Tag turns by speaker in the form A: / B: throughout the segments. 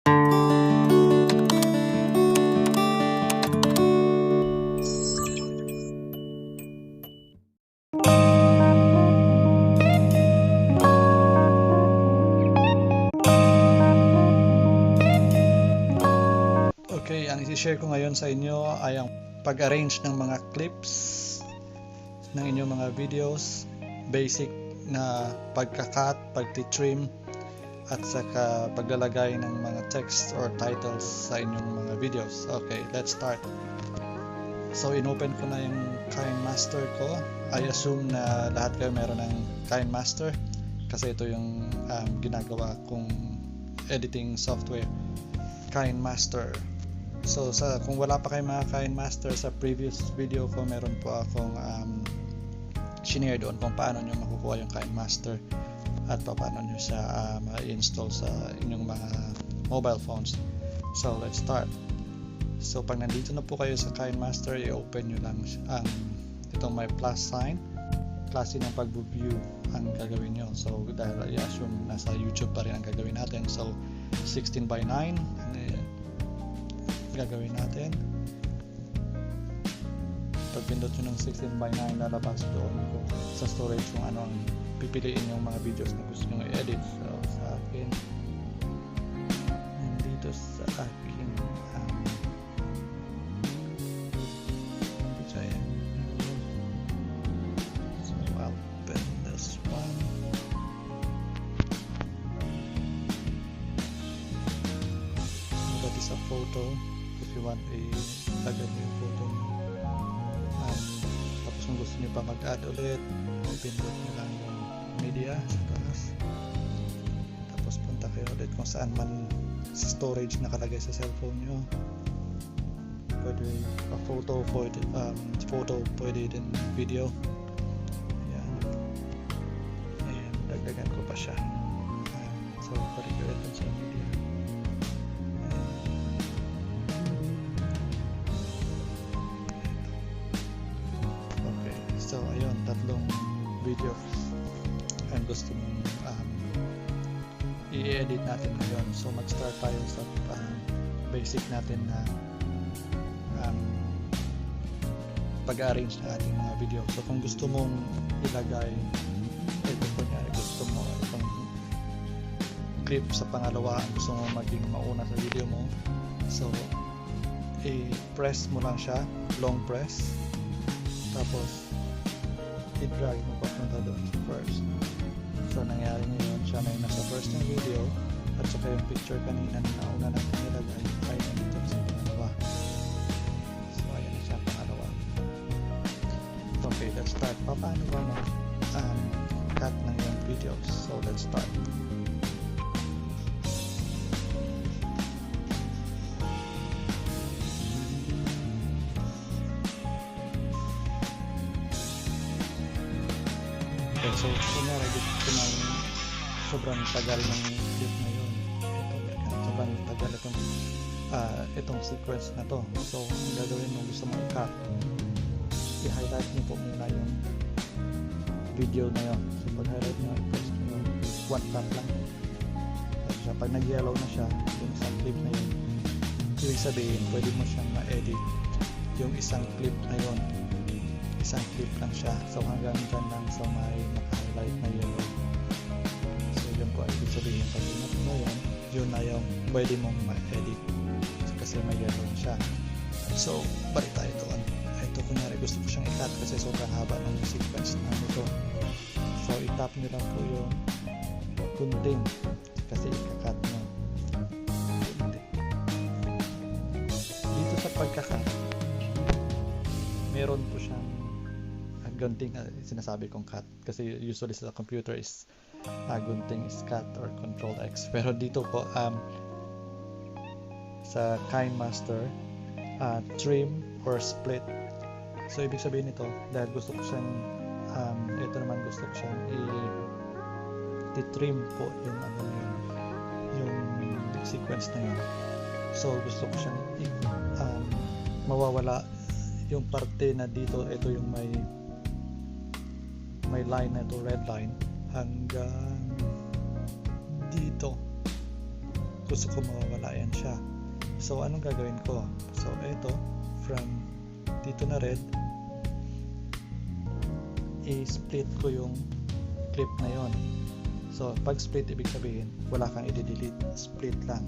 A: Okay, ang i-share ko ngayon sa inyo ay ang pag-arrange ng mga clips ng inyong mga videos, basic na pagka-cut, pag-trim, at saka paglalagay ng mga text or titles sa inyong mga videos. Okay, let's start. So, inopen ko na yung kinemaster ko. I assume na lahat kayo meron ng kinemaster kasi ito yung ginagawa kong editing software, kinemaster. So kung wala pa kayong mga kinemaster, sa previous video ko meron po akong shinare doon kung paano nyo makukuha yung kinemaster at paano nyo siya ma-install sa inyong mga mobile phones. So let's start. So pag nandito na po kayo sa kinemaster, i-open nyo lang itong may plus sign, klase ng pag-view ang gagawin nyo. So dahil i-assume nasa YouTube pa rin ang gagawin natin, so 16:9 gagawin natin. Pag pindot nyo ng 16:9, lalabas doon sa storage kung ano ang pipiliin yung mga videos na gusto nyo i-edit. So sa akin, dito sa akin so I'll open this one. That is a photo. If you want ilagay nyo yung photo nyo, tapos kung gusto nyo pa mag-add ulit, pindot nyo lang yung media sa taas, tapos punta kayo ulit kung saan man sa storage nakalagay sa cellphone nyo. Pwede photo, pwede din video. Ayan, and dagdagan ko pa siya. So balik ulit sa media. So ayun, tatlong videos ang gusto mong i-edit natin ngayon. So mag-start tayo sa basic natin na pag-arrange na ating mga video. So kung gusto mong ilagay ito po niya, gusto mo itong clip sa pangalawa, gusto mo maging mauna sa video mo, so i-press mo lang siya, long press, tapos i-drag mo papunta doon sa first. So nangyari ngayon, siya na yung nasa first ng video, at saka yung picture kanina na nauna natin nilagay ay nandito sa pangalawa. So ayan na siya, pangalawa. Okay, let's start. Paano ba cut ng yung videos? So let's start. So, kunyari gusto ko ng sobrang tagal ng clip na yun. Sobrang tagal itong sequence na to. So, ang gagawin mo, gusto mo i-cut, i-highlight nyo po muna yung video na yun. So, pag-highlight nyo, i-press nyo yung one tap lang. So, pag nag-yellow na siya, yung isang clip na yun, ibig sabihin, pwede mo siyang ma-edit yung isang clip na yun. Isang clip lang siya. So hanggang dyan lang sa may naka-highlight na yellow. So yun po, ibig sabihin pag pinat mo yun na yung pwede mong ma-edit kasi may yellow siya. So balik tayo doon. Ito kunyari gusto ko siyang i-cut kasi sobrang haba ng sequence na ito. So i-tap nyo lang po yung contain kasi i-cut mo. Dito sa pagka-cut, meron po siyang gunting, sinasabi kong cut kasi usually sa computer is gunting is cut or control X, pero dito po sa kinemaster trim or split. So ibig sabihin nito, dahil gusto ko siyang ito naman gusto ko siyang i-trim po yung yung sequence na yun. So gusto ko siyang mawawala yung parte na dito, ito yung may line na ito, red line, hanggang dito. gusto ko mawawala yan siya. So anong gagawin ko? So ito, from dito na red, i-split ko yung clip na yon. So pag split, ibig sabihin wala kang i-delete, split lang.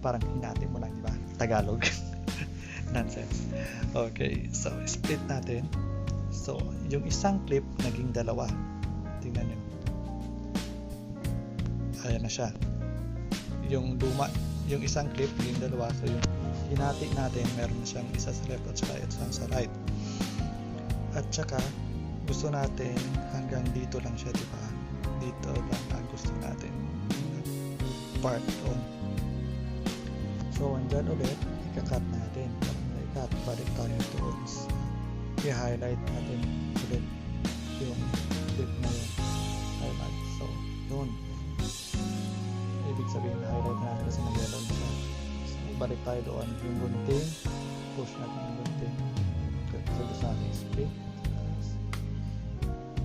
A: Parang hinati mo lang, di ba? Tagalog. Nonsense. Okay, so split natin. So yung isang clip naging dalawa. Tingnan nyo. Ayan na siya. Yung luma, yung isang clip naging dalawa. So yung hinati natin, meron na siyang isa sa left at saka isa sa right. At saka gusto natin hanggang dito lang siya, di ba? Dito lang ang gusto natin part doon. So andyan ulit, ika-cut natin. I-cut, balik tayo doon. I-highlight natin ulit yung clip na yun. Highlight. So doon, ibig sabihin na highlight natin kasi nag-yellow na siya. So balik tayo doon, yung gunting, push natin yung gunting. So gusto natin split.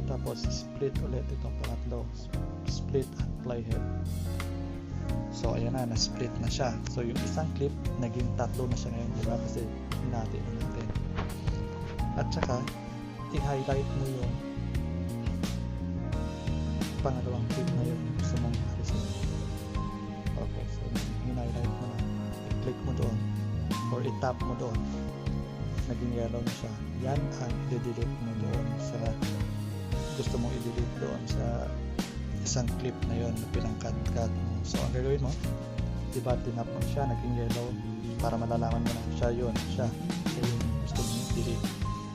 A: Tapos split ulit itong pangatlo, split at playhead. So ayan na, na-split na siya. So yung isang clip naging tatlo na siya ngayon, diba? Kasi hinati na natin. At saka i-highlight mo yung pangalawang clip na yun gusto mong alisin. Okay, so i-highlight mo na, i-click mo doon or i-tap mo doon, naging yellow na siya. Yan ang i-delete mo doon sa gusto mong i-delete doon sa isang clip na yon na pinang-cut mo. So ang gagawin mo, diba tinap mo siya, naging yellow, para malalaman mo na siya yun, siya yung gusto mong i-delete.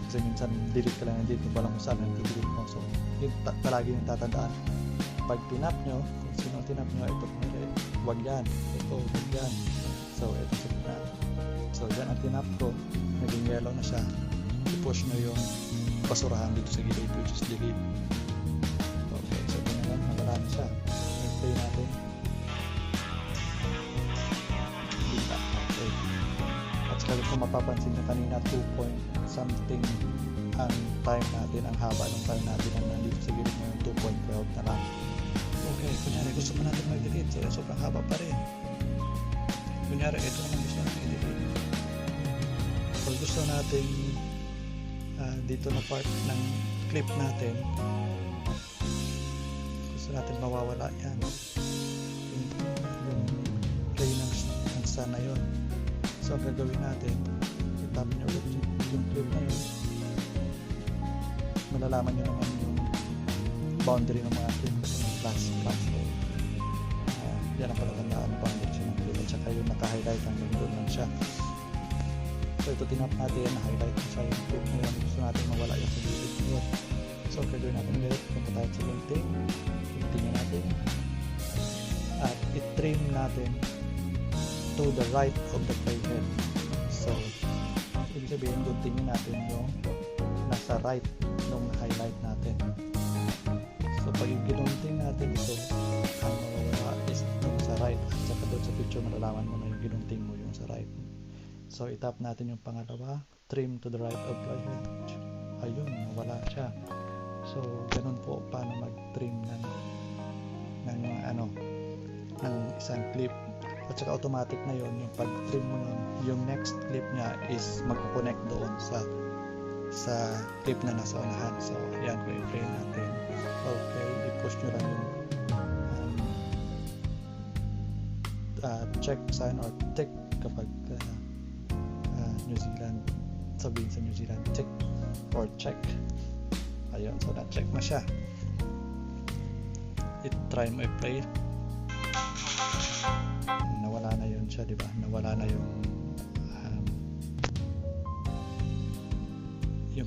A: Kasi minsan delete ka lang dito, walang kung saan i-delete mo. So yun palagi yung tatandaan, pag tinap nyo, kung sino tinap nyo, ito wag yan, ito wag yan. So ito sa gitna. So yan ang tinap ko, naging yellow na siya. I-push nyo yung basurahan dito sa gilid, which is delete. Okay, so ganyan lang, nawala na siya. I-play natin. Dita, okay. At saka kung mapapansin nyo kanina, 2 point something ang time natin, ang haba ng time natin ang nandito sa gilid ngayon, 2.12 na lang. Okay, kunyari gusto mo natin mag-delete, so sobrang haba pa rin. Kunyari, ito naman gusto natin i-delete. So gusto natin dito na part ng clip natin, gusto natin mawawala yan, yung play ng sun na yun. So ang gagawin natin, i-tap nyo ulit yung clip na yun, malalaman nyo naman yung boundary ng mga clip kasi may plus. So yan ang palatandaan ng boundary siya ng clip, at saka yung naka-highlight hanggang doon lang siya. So ito tinap natin, na-highlight na siya yung clip na yun, gusto natin mawala yung sa gilid yun. So gagawin natin ulit, punta tayo sa gunting, guntingin natin, at i-trim natin to the right of the playhead. So ibig sabihin, guntingin natin yung nasa right nung highlight natin. So pag ginunting natin ito, ang mawawala is yung sa right, at saka doon sa picture malalaman mo na yung ginunting mo yung sa right. So itap natin yung pangalawa, trim to the right of playhead. Ayun, wala siya. So ganun po paano mag-trim ng isang clip. At saka automatic na yon, yung pag-trim mo nun, yung next clip niya is mag-connect doon sa clip na nasa unahan. So ayan, kung i-play natin, okay, i-push nyo lang yung check sign or tick kapag New Zealand, sabihin sa New Zealand, tick or check. Ayun, so na-check na siya. I-try mo i-play. Nawala na yun siya, diba? Nawala na yung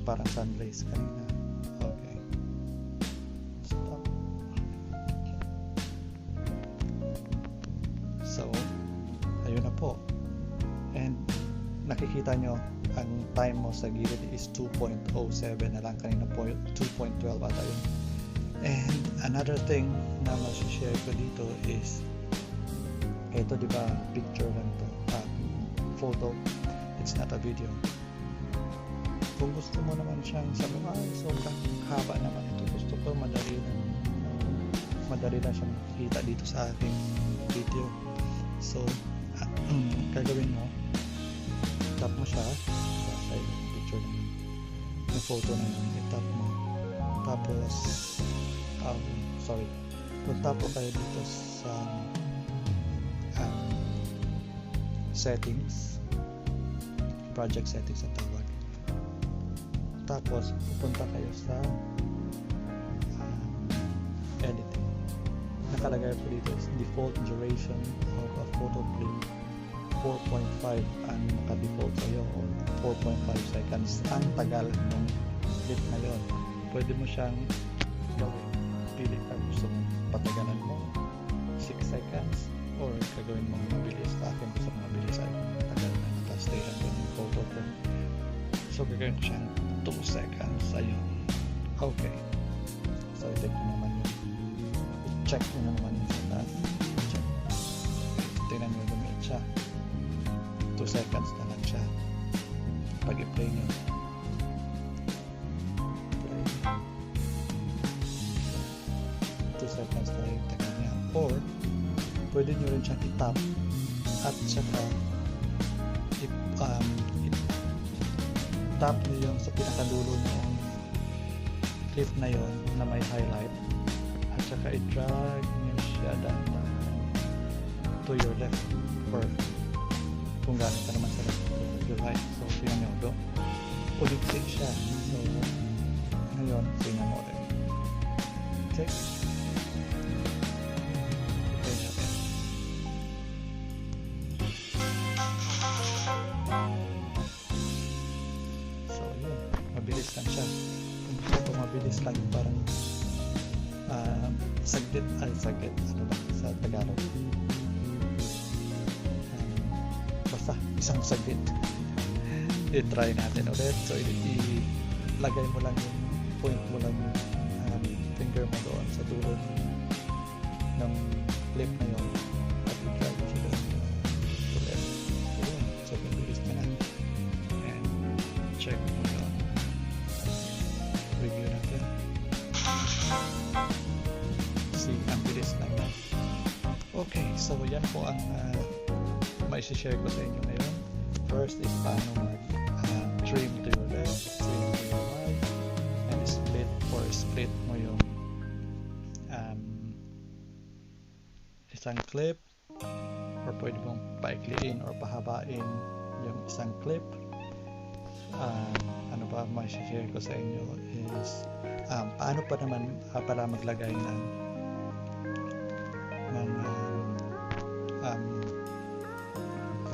A: parang sun rays kanina. Okay. Stop. So, ayun na po. And nakikita nyo ang time mo sa gilid is 2.07 na lang, kanina po 2.12 ata yun. And another thing na masishare ko dito is ito, diba, picture lang to, photo, it's not a video. Kung gusto mo naman siyang sabi, sobrang haba naman ito, gusto ko madali lang siyang kita dito sa aking video, So, gagawin mo, tap mo siya sa picture na yun, yung photo na yun, i-tap mo. Tapos, punta po kayo dito sa settings, project settings ang tawag. Tapos pupunta kayo sa editing. Nakalagay po dito is default duration of a photo clip 4.5 ang naka-default sa'yo, or 4.5 seconds ang tagal ng clip na yon. Pwede mo siyang gawin, pili ka, gusto mo patagalan mo 6 seconds or gagawin mo mabilis. Sa akin gusto mo mabilis, ay matagal na naka-stay lang yung photo ko, so gagawin ko siyang 2 seconds. Ayun, okay. So i-check nyo naman yun, i-check nyo naman yun sa taas, check. Tingnan nyo lumit siya, 2 seconds na lang siya. Pag i-play nyo, play, 2 seconds na yung tagal niya. Or pwede nyo rin siyang i-tap at saka tap nyo yung sa pinakadulo ng clip na yon na may highlight, at saka i-drag nyo siya dahan to your left, or kung galing ka naman sa left to your right. So tingnan nyo, ulit siya. So ngayon, tingnan mo ulit. Okay, mabilis lang siya. Kung mabilis lang, parang saglit, ano ba sa Tagalog, basta isang saglit. I-try natin ulit. So ilagay mo lang yung point mo lang yung finger mo doon sa dulo ng clip na yun, at i-drag mo siya doon ulit. So mabilis ka na, and check mo yun, review natin. See, ang bilis lang yan. Okay, so yan po ang mai-share ko sa inyo ngayon. First is paano mag-trim to your left, trim to your right, and split mo yung isang clip, or pwede mong paikliin or pahabain yung isang clip. Ano pa mai-share ko sa inyo is paano pa naman para maglagay ng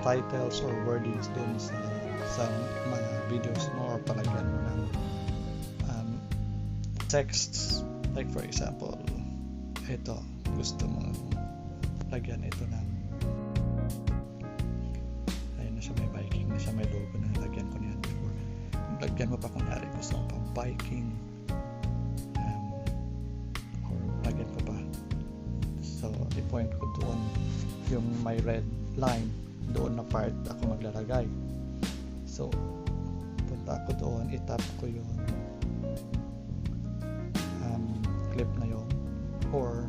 A: titles or wordings dun sa mga videos mo, or palagyan mo ng texts. Like for example, ito, gusto mo lagyan ito ng, ayun na siya, may biking na siya, may logo na, lagyan ko niyan before. Lagyan mo pa kung nari gusto mo pang biking, or lagyan ko pa. So i-point ko doon yung may red line, doon na part ako maglalagay. So punta ako doon, itap ko yung clip na yon, or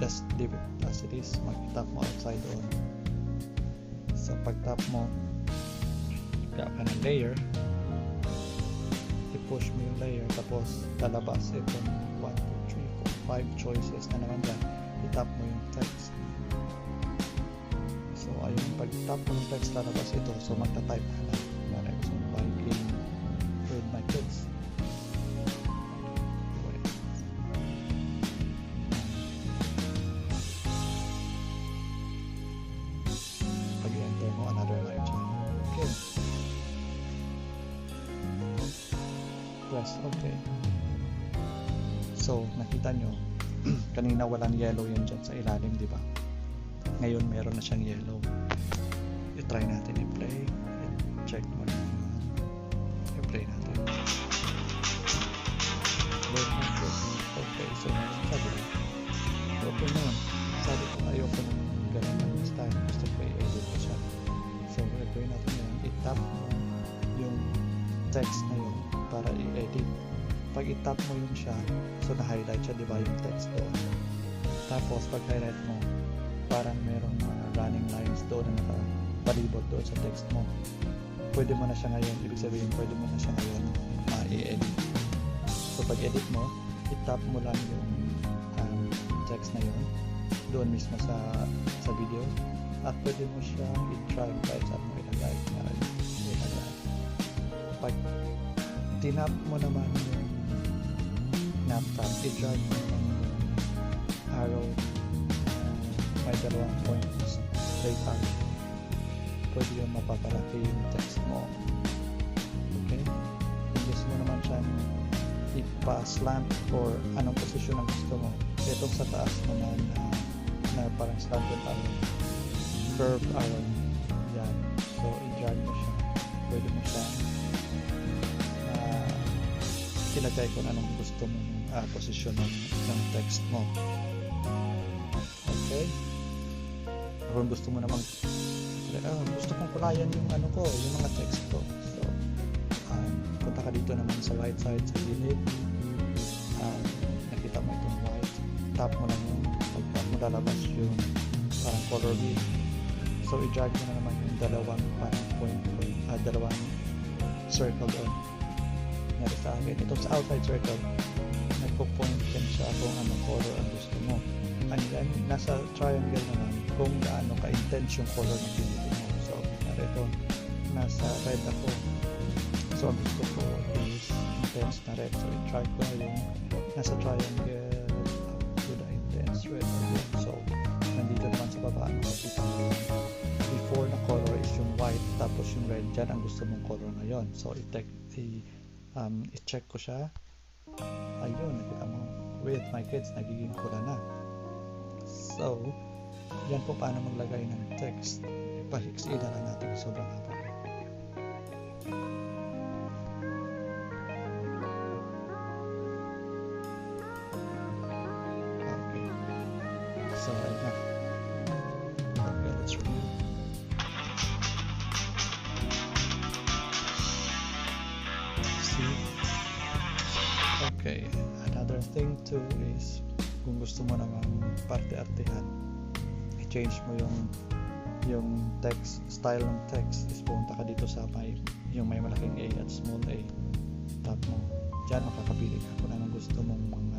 A: just leave it as it is, mag-tap mo outside doon. So pag tap mo, ka ng layer, i-push mo yung layer, tapos lalabas itong 1, 2, 3, 4, 5 choices na naman dyan. I-tap mo yung text. So ayun, pag tap mo yung text, lalabas ito. So magta-type ka na. Maraming gusto mong biking with my kids. Pag-enter mo, another line dyan. Okay. Press okay. So nakita nyo, kanina walang yellow yan dyan sa ilalim, di ba? Ngayon meron na siyang yellow. I-try natin i-play. I-check mo na yun. I-play natin. Okay, so meron sabi na. Okay na yun. Sabi ko, ayoko na ganun lang this time. Gusto ko i-edit ko siya. So i-play natin yun. I-tap mo yung text na yun para i-edit. Pag i-tap mo yun siya, so na-highlight siya, di ba, yung text doon. Tapos pag highlight mo, parang merong mga running lines doon na nakapalibot doon sa text mo. Pwede mo na siya ngayon, ibig sabihin pwede mo na siya ngayon ma-edit. So pag edit mo, i-tap mo lang yung text na yun doon mismo sa video, at pwede mo siyang i-drag kahit saan mo ilagay. Pag tinap mo naman yung nap tab, i-drag mo naman yung arrow may dalawang points straight up, pwede yung mapapalaki yung text mo. Okay, kung gusto mo naman siyang ipa-slant or anong posisyon ang gusto mo, itong sa taas naman na parang slanted arrow, curved arrow, yan. So i-drag mo siya, pwede mo siya ilagay kung anong gusto mong posisyon ng text mo. Okay, kung gusto mo namang gusto kong kulayan yung yung mga text ko, so punta ka dito naman sa right side sa gilid, nakita mo itong white, tap mo lang yung pag mo lalabas yung parang color wheel, so i-drag mo na naman yung dalawang parang dalawang circle doon. Nari sa akin, itong sa outside circle, nagpo-point yan siya kung anong color ang gusto mo. And then, nasa triangle naman kung gaano ka-intense yung color na pinili mo. So, narito, nasa red ako. So, ang gusto ko is intense na red. So, i-try ko na yung nasa triangle to the intense red. So, nandito naman sa baba, makikita mo yung before na color is yung white, tapos yung red. Dyan ang gusto mong color ngayon. So, i-check ko siya. Ayun, nakita mo, with my kids, nagiging pula na. So, yan po paano maglagay ng text. Pahiksi na lang natin sobrang haba. Okay. So, ayun na. Okay, let's review. See? Okay, another thing too is kung gusto mo naman parte-artehan, i-change mo yung text, style ng text, is pumunta ka dito sa yung may malaking A at small a, tap mo dyan, makakapili ka kung anong gusto mong mga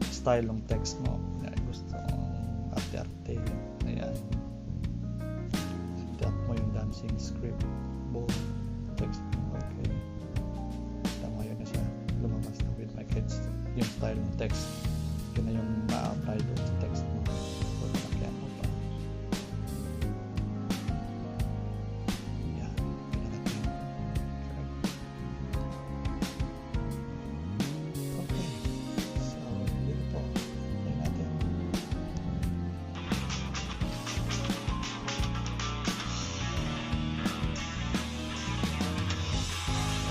A: style ng text mo. Gusto mong arte-arte, ayan, tap mo yung dancing script bold text mo. Okay, tama, yun na siya, lumabas na with my kids yung style ng text. Yun na yung ma-apply doon sa text mo. So, nakakyan mo pa. Yan. Pinalagyan. Okay. So, dito po. Yan natin.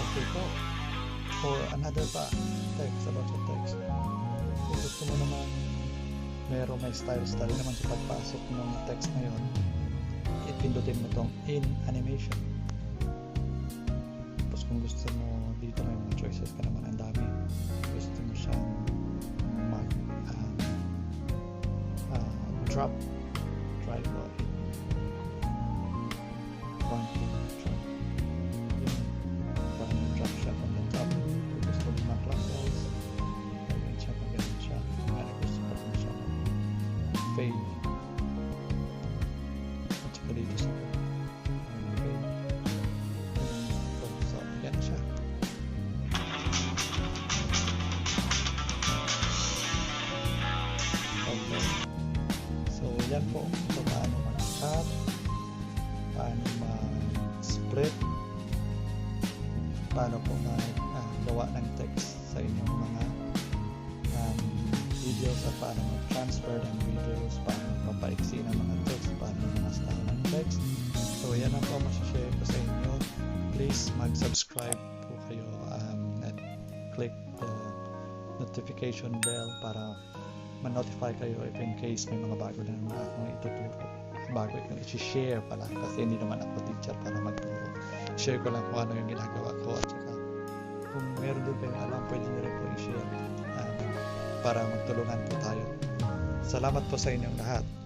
A: Okay po. For another pa, text about the text. Kung gusto mo naman may style naman sa pagpasok ng text na yun, ipindutin mo tong in animation. Tapos kung gusto mo, dito may mga choices ka naman, ang dami. Gusto mo siyang mag drop, try ko one, two, drop. Parang drop siya from the top. Kung gusto mo mag-clockwise, ayun siya, magaling siya. Kaya gusto mo siya fade. At saka dito sa fade. So, yan siya. Okay. So, yan po kung paano mag-cut, paano mag-split, paano po gawa ng text sa inyong mga videos, at paano mag-transfer ng videos, paano papaiksi ng mga text, paano mga style ng text. So, yan ang po masashare ko sa inyo. Please mag-subscribe po kayo at click the notification bell para ma-notify kayo if in case may mga bago na naman akong ituturo. Bago ikong i-share pala, kasi hindi naman ako teacher para magturo. Share ko lang kung ano yung ginagawa ko, at saka kung meron din kayong alam, pwede nyo rin po i-share para magtulungan po tayo. Salamat po sa inyong lahat.